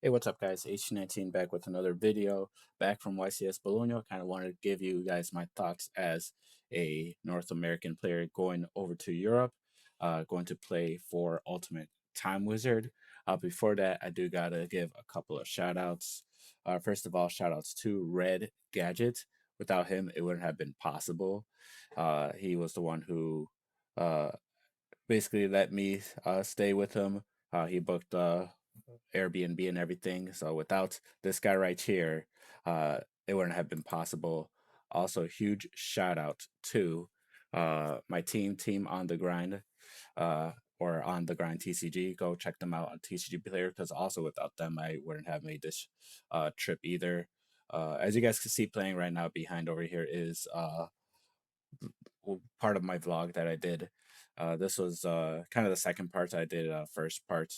Hey, what's up, guys? H19 back with another video, back from YCS Bologna. Kind of wanted to give you guys my thoughts as a North American player going over to Europe, going to play for Ultimate Time Wizard. Before that, I do gotta give a couple of shout outs. First of all, shout outs to Red Gadget. Without him, it wouldn't have been possible. He was the one who uh, basically let me stay with him. He booked Airbnb and everything. So without this guy right here, it wouldn't have been possible. Also, huge shout out to my team on the grind, uh, or on the grind TCG. Go check them out on TCG Player because also without them, I wouldn't have made this trip either. As you guys can see, playing right now behind over here is part of my vlog that I did. This was kind of the second part. I did first part,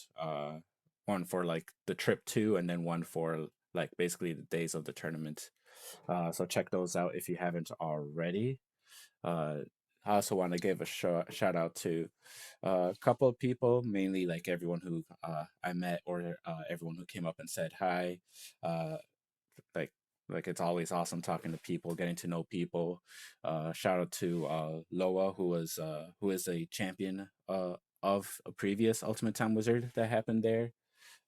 one for like the trip two, and then one for like basically the days of the tournament. So check those out if you haven't already. Uh, I also want to give a shout out to a couple of people, mainly like everyone who I met or everyone who came up and said hi. Uh, like it's always awesome talking to people, getting to know people. Shout out to Loa, who is a champion of a previous Ultimate Time Wizard that happened there.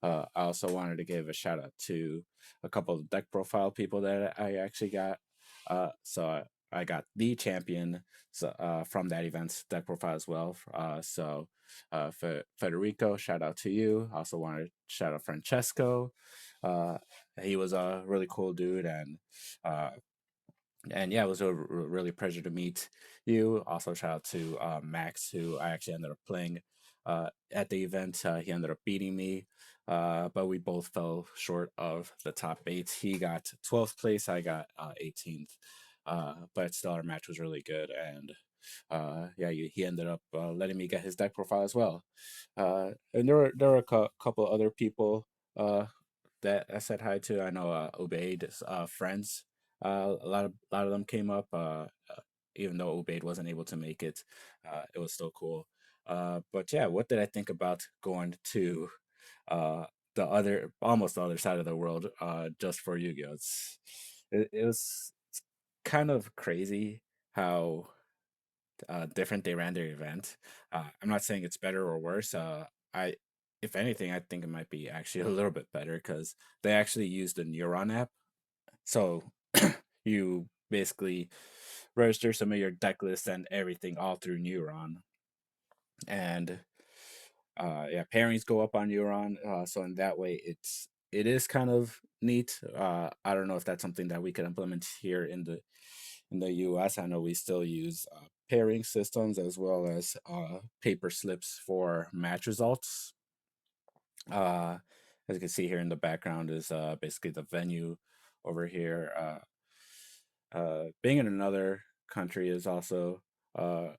I also wanted to give a shout out to a couple of deck profile people that I actually got. So I got the champion from that event's deck profile as well. Federico, shout out to you. I also wanted to shout out Francesco. Uh, he was a really cool dude, uh, and yeah, it was a really pleasure to meet you. Also, shout out to Max, who I actually ended up playing at the event. He ended up beating me, but we both fell short of the top eight. He got 12th place, I got 18th. But still, our match was really good, and yeah, he ended up letting me get his deck profile as well. And there were a couple other people that I said hi to. I know Ubaid's friends, a lot of them came up. Even though Ubaid wasn't able to make it, it was still cool. But yeah, what did I think about going to uh, the other, almost the other side of the world, just for Yu-Gi-Oh? It was kind of crazy how different they ran their event. I'm not saying it's better or worse. I, if anything, I think it might be actually a little bit better because they actually used the Neuron app. So you basically register some of your deck lists and everything all through Neuron, and yeah, pairings go up on Neuron. So in that way, it is kind of neat. I don't know if that's something that we could implement here in the US. I know we still use pairing systems as well as paper slips for match results. Uh, as you can see here in the background is basically the venue over here. Being in another country is also uh,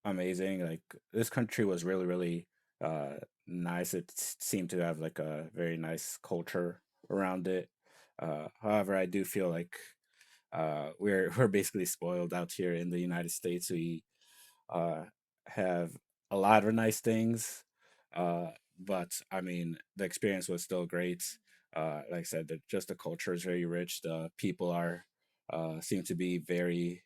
amazing. Like this country was really uh, nice. Seemed to have like a very nice culture around it. However, I do feel like we're basically spoiled out here in the United States. We uh, have a lot of nice things, uh, but I mean the experience was still great. Like I said, just the culture is very rich. The people are seem to be very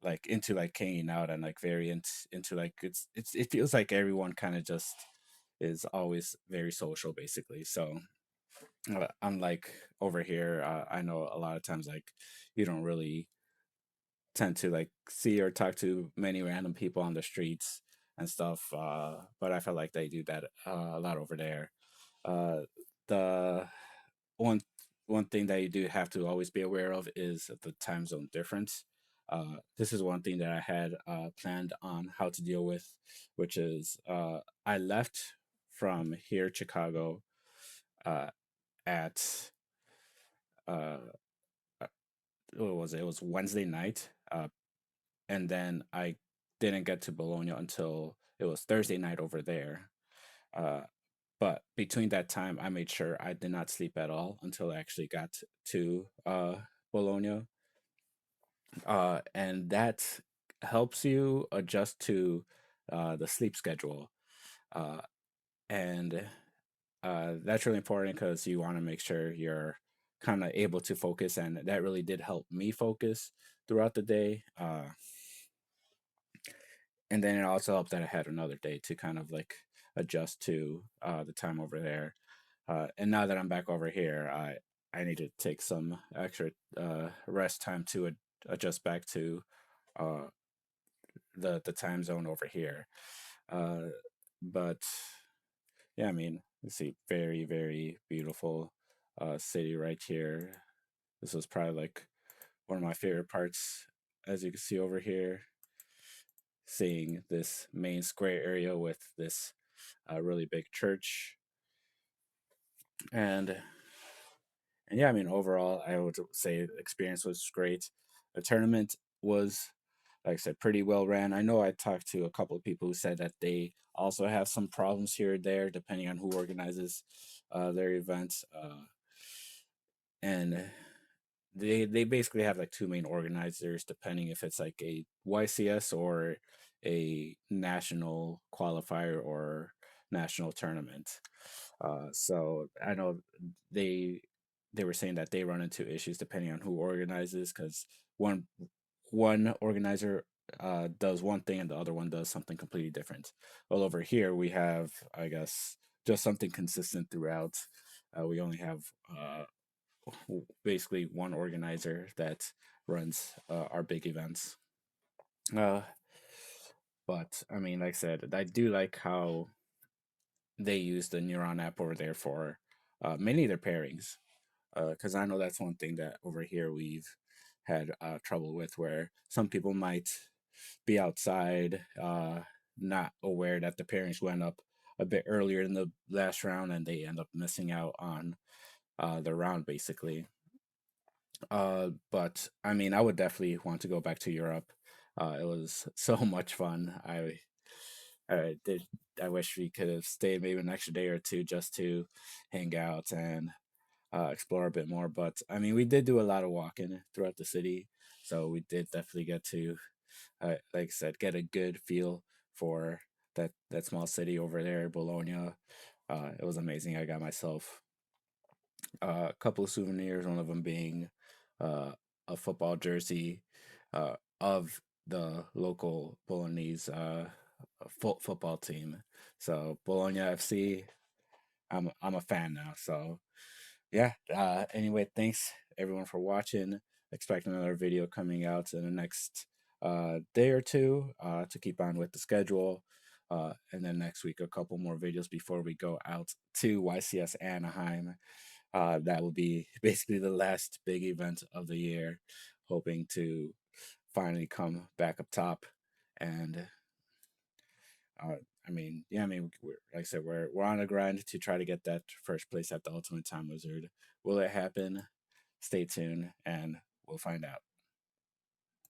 like into like hanging out and like very into like it feels like everyone kind of just is always very social basically. So unlike over here, I know a lot of times like you don't really tend to like see or talk to many random people on the streets and stuff. But I feel like they do that a lot over there. Uh, the one one thing that you do have to always be aware of is the time zone difference. This is one thing that I had planned on how to deal with, which is I left from here, Chicago, uh, at uh, what was it? It was Wednesday night, and then I didn't get to Bologna until it was Thursday night over there. Uh, but between that time, I made sure I did not sleep at all until I actually got to Bologna, and that helps you adjust to the sleep schedule. Uh, and That's really important because you want to make sure you're kind of able to focus, and that really did help me focus throughout the day. And then it also helped that I had another day to kind of like adjust to the time over there. And now that I'm back over here, I need to take some extra rest time to adjust back to uh, the time zone over here. Uh, but yeah, I mean, let's see, very very beautiful city right here. This was probably like one of my favorite parts, as you can see over here, seeing this main square area with this really big church. And yeah, I mean, overall, I would say the experience was great. The tournament was, like I said, pretty well ran. I know I talked to a couple of people who said that they also have some problems here or there, depending on who organizes their events. And they basically have like two main organizers, depending if it's like a YCS or a national qualifier or national tournament. So I know they they were saying that they run into issues depending on who organizes, because one one organizer does one thing and the other one does something completely different. Well, over here we have, I guess, just something consistent throughout. We only have basically one organizer that runs our big events. Uh, but I mean, like I said, I do like how they use the Neuron app over there for many of their pairings. Because I know that's one thing that over here we've had trouble with, where some people might be outside, not aware that the pairings went up a bit earlier in the last round, and they end up missing out on the round basically. But I mean, I would definitely want to go back to Europe. It was so much fun. I did. I wish we could have stayed maybe an extra day or two just to hang out and explore a bit more. But I mean, we did do a lot of walking throughout the city, so we did definitely get to, like I said, get a good feel for that small city over there, Bologna. It was amazing. I got myself a couple of souvenirs. One of them being uh, a football jersey of the local Bolognese football team. So Bologna FC. I'm a fan now. So yeah. Anyway, thanks everyone for watching. Expect another video coming out in the next day or two to keep on with the schedule. And then next week, a couple more videos before we go out to YCS Anaheim. That will be basically the last big event of the year, hoping to finally come back up top. And uh, I mean, yeah, I mean, like I said, we're on a grind to try to get that first place at the Ultimate Time Wizard. Will it happen? Stay tuned, and we'll find out.